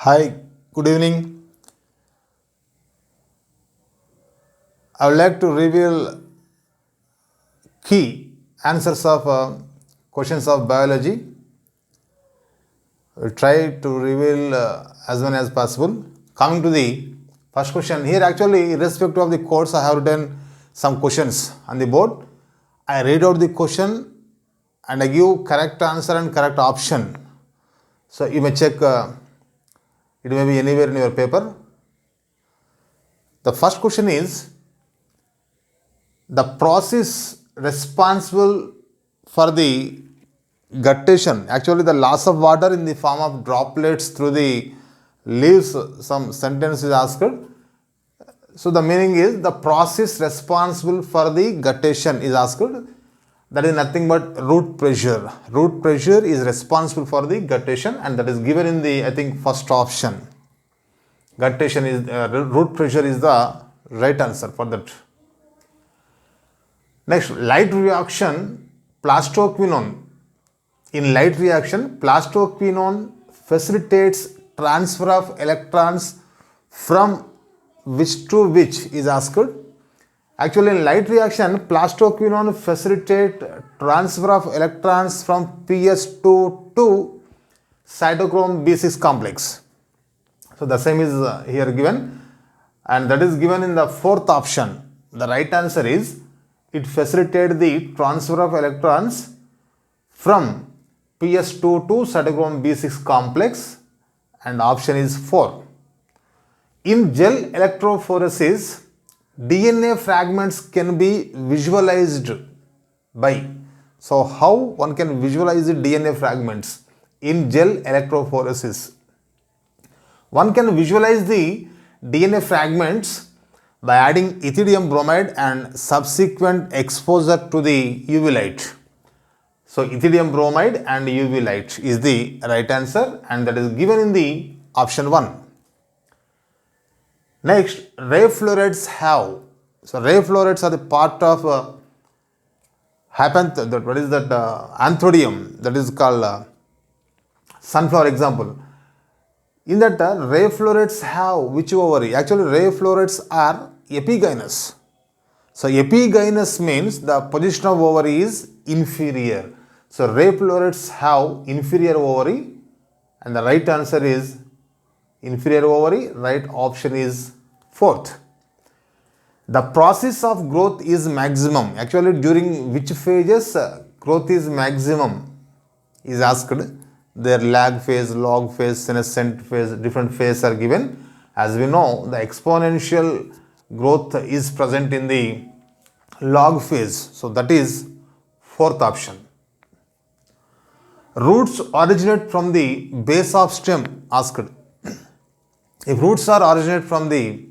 Hi, good evening. I would like to reveal key answers of questions of biology. We'll try to reveal as many as possible. Coming to the first question, here actually, irrespective of the course, I have written some questions on the board. I read out the question and I give correct answer and correct option. So you may check, it may be anywhere in your paper. The first question is, the process responsible for the guttation, actually the loss of water in the form of droplets through the leaves, some sentence is asked. So the meaning is, the process responsible for the guttation is asked. That is nothing but root pressure. Root pressure is responsible for the guttation, and that is given in the, I think, first option. Guttation is, root pressure is the right answer for that. Next, light reaction, plastoquinone. In light reaction, plastoquinone facilitates transfer of electrons from which to which is asked. Actually, in light reaction, plastoquinone facilitates transfer of electrons from PS2 to cytochrome B6 complex. So the same is here given, and that is given in the fourth option. The right answer is, it facilitates the transfer of electrons from PS2 to cytochrome B6 complex, and option is 4. In gel electrophoresis, DNA fragments can be visualized by. So how one can visualize the DNA fragments in gel electrophoresis? One can visualize the DNA fragments by adding ethidium bromide and subsequent exposure to the UV light. So ethidium bromide and UV light is the right answer, and that is given in the option 1. Next, ray florets have. So ray florets are the part of what is that anthodium, that is called sunflower example. In that ray florets have which ovary? Actually, ray florets are epigynous. So epigynous means the position of ovary is inferior. So ray florets have inferior ovary, and the right answer is inferior ovary. Right option is 4th. The process of growth is maximum. Actually, during which phases growth is maximum is asked. Their lag phase, log phase, senescent phase, different phases are given. As we know, the exponential growth is present in the log phase. So that is 4th option. Roots originate from the base of stem asked. If roots are originate from the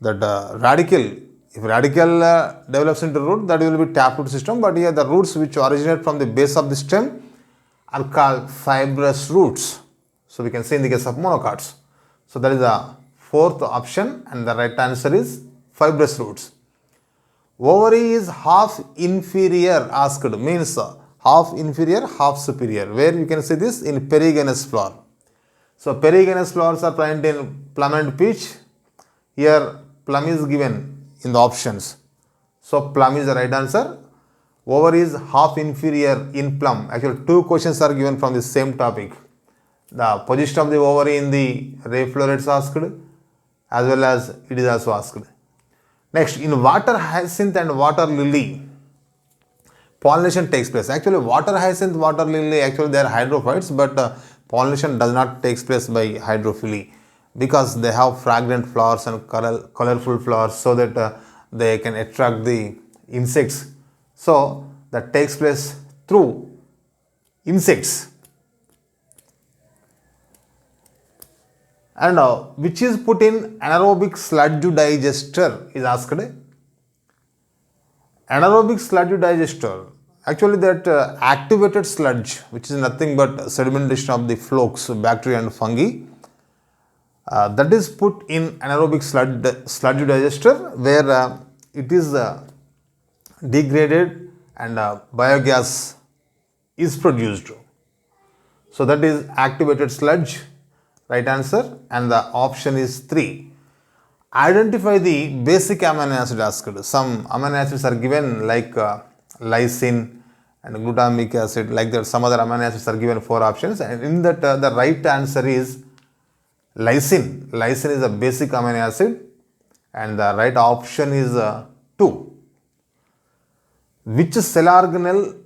radicle, if radicle develops into root, that will be taproot system. But here the roots which originate from the base of the stem are called fibrous roots. So we can say in the case of monocots. So that is the 4th option, and the right answer is fibrous roots. Ovary is half inferior asked, means half inferior, half superior. Where you can see this? In perigynous flower. So perigynous flowers are present in plum and peach. Here plum is given in the options. So plum is the right answer. Ovary is half inferior in plum. Actually, 2 questions are given from the same topic. The position of the ovary in the ray florets asked, as well as it is also asked. Next, in water hyacinth and water lily, pollination takes place. Actually, water hyacinth, water lily, actually they are hydrophytes, but pollination does not take place by hydrophily, because they have fragrant flowers and colorful flowers, so that they can attract the insects. So that takes place through insects. And which is put in anaerobic sludge digester is asked. Anaerobic sludge digester, actually that activated sludge, which is nothing but sedimentation of the flukes, bacteria and fungi, that is put in anaerobic sludge digester, where it is degraded and biogas is produced. So that is activated sludge. right answer, and the option is 3. Identify the basic amino acid asked. Some amino acids are given like lysine and glutamic acid, like that. Some other amino acids are given 4 options, and in that the right answer is lysine. Lysine is a basic amino acid, and the right option is 2. Which cell organelle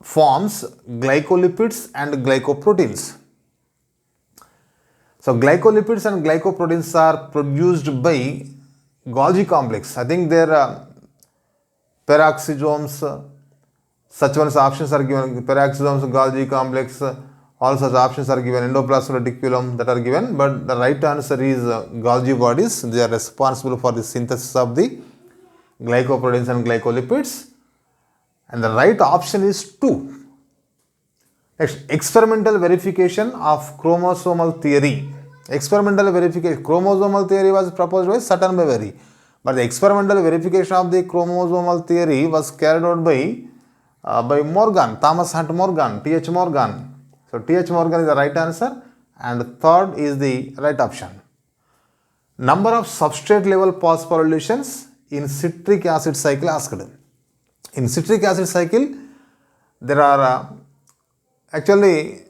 forms glycolipids and glycoproteins? So glycolipids and glycoproteins are produced by Golgi complex. I think their peroxisomes, such ones options are given, peroxisomes, Golgi complex, all such options are given, endoplasmic reticulum that are given, but the right answer is Golgi bodies. They are responsible for the synthesis of the glycoproteins and glycolipids, and the right option is 2. Next, experimental verification of chromosomal theory. Experimental verification, chromosomal theory was proposed by Sutton by Berry, but the experimental verification of the chromosomal theory was carried out by Morgan, Thomas Hunt Morgan, T.H. Morgan. So T.H. Morgan is the right answer, and third is the right option. Number of substrate level phosphorylations in citric acid cycle asked. In citric acid cycle, there are actually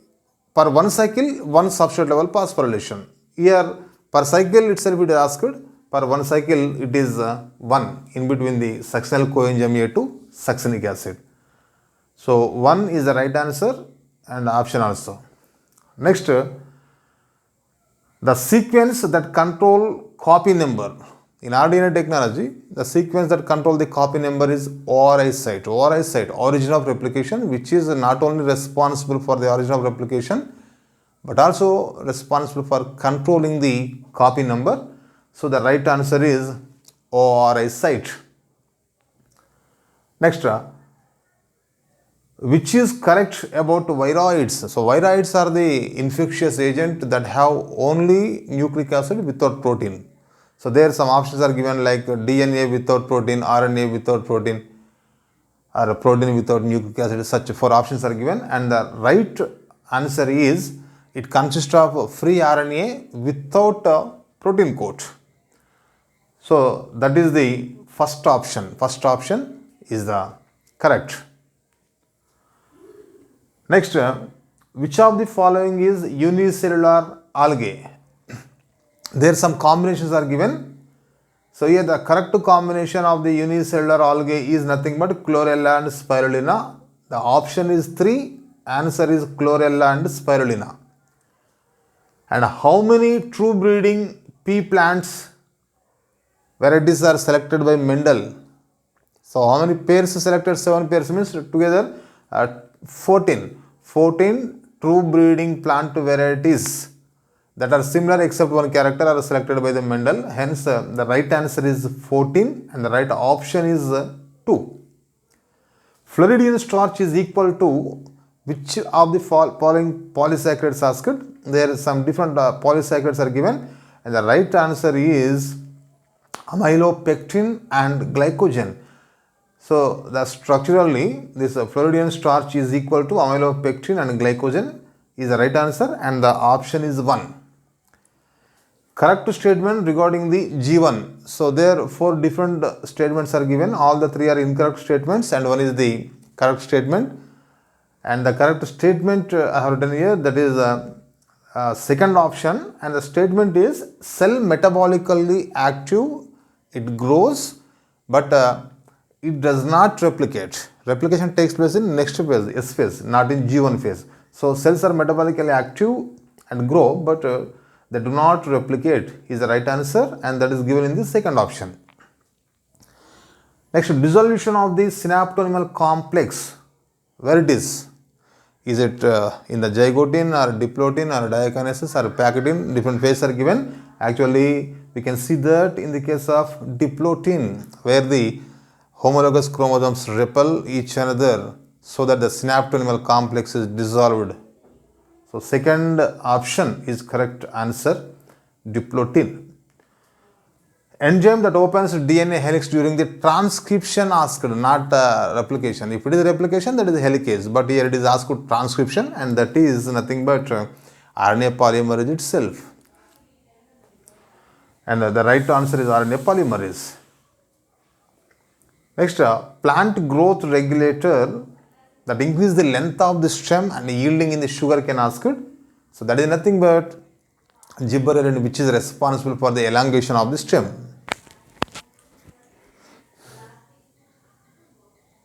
per one cycle one substrate level phosphorylation. Here per cycle itself it is asked. Per one cycle it is 1 in between the succinyl coenzyme A to succinic acid. So 1 is the right answer and option also. Next, the sequence that control copy number. In RDNA technology, the sequence that control the copy number is ORI site. ORI site, origin of replication, which is not only responsible for the origin of replication, but also responsible for controlling the copy number. So the right answer is ORI site. Next, which is correct about viroids? So viroids are the infectious agent that have only nucleic acid without protein. So there some options are given like DNA without protein, RNA without protein, or protein without nucleic acid. Such 4 options are given, and the right answer is it consists of free RNA without a protein coat. So that is the first option. First option is the correct. Next, which of the following is unicellular algae? There some combinations are given. So here the correct combination of the unicellular algae is nothing but chlorella and spirulina. The option is 3. Answer is chlorella and spirulina. And how many true breeding pea plants varieties are selected by Mendel? So how many pairs selected? 7 pairs means together 14. 14 true breeding plant varieties that are similar except one character are selected by the Mendel. Hence, the right answer is 14 and the right option is 2. Floridian starch is equal to which of the following polysaccharides asked? There are some different polysaccharides are given, and the right answer is amylopectin and glycogen. So, the structurally this Floridian starch is equal to amylopectin and glycogen is the right answer, and the option is 1. Correct statement regarding the G1. So, there 4 different statements are given. All the 3 are incorrect statements and 1 is the correct statement. And the correct statement I have written here, that is second option, and the statement is cell metabolically active, it grows, but it does not replicate. Replication takes place in next phase, S phase, not in G1 phase. So, cells are metabolically active and grow, but they do not replicate is the right answer, and that is given in the second option. Next, dissolution of the synaptonemal complex, where it is? Is it in the zygotin or diplotin or diakinesis or pachytin? Different phases are given. Actually, we can see that in the case of diplotin, where the homologous chromosomes repel each another so that the synaptonemal complex is dissolved. So, second option is correct answer, diplotin. Enzyme that opens DNA helix during the transcription asked, not replication. If it is replication, that is helicase, but here it is asked transcription, and that is nothing but RNA polymerase itself. And the right answer is RNA polymerase. Next, plant growth regulator that increase the length of the stem and yielding in the sugarcane husk. So that is nothing but gibberellin, which is responsible for the elongation of the stem.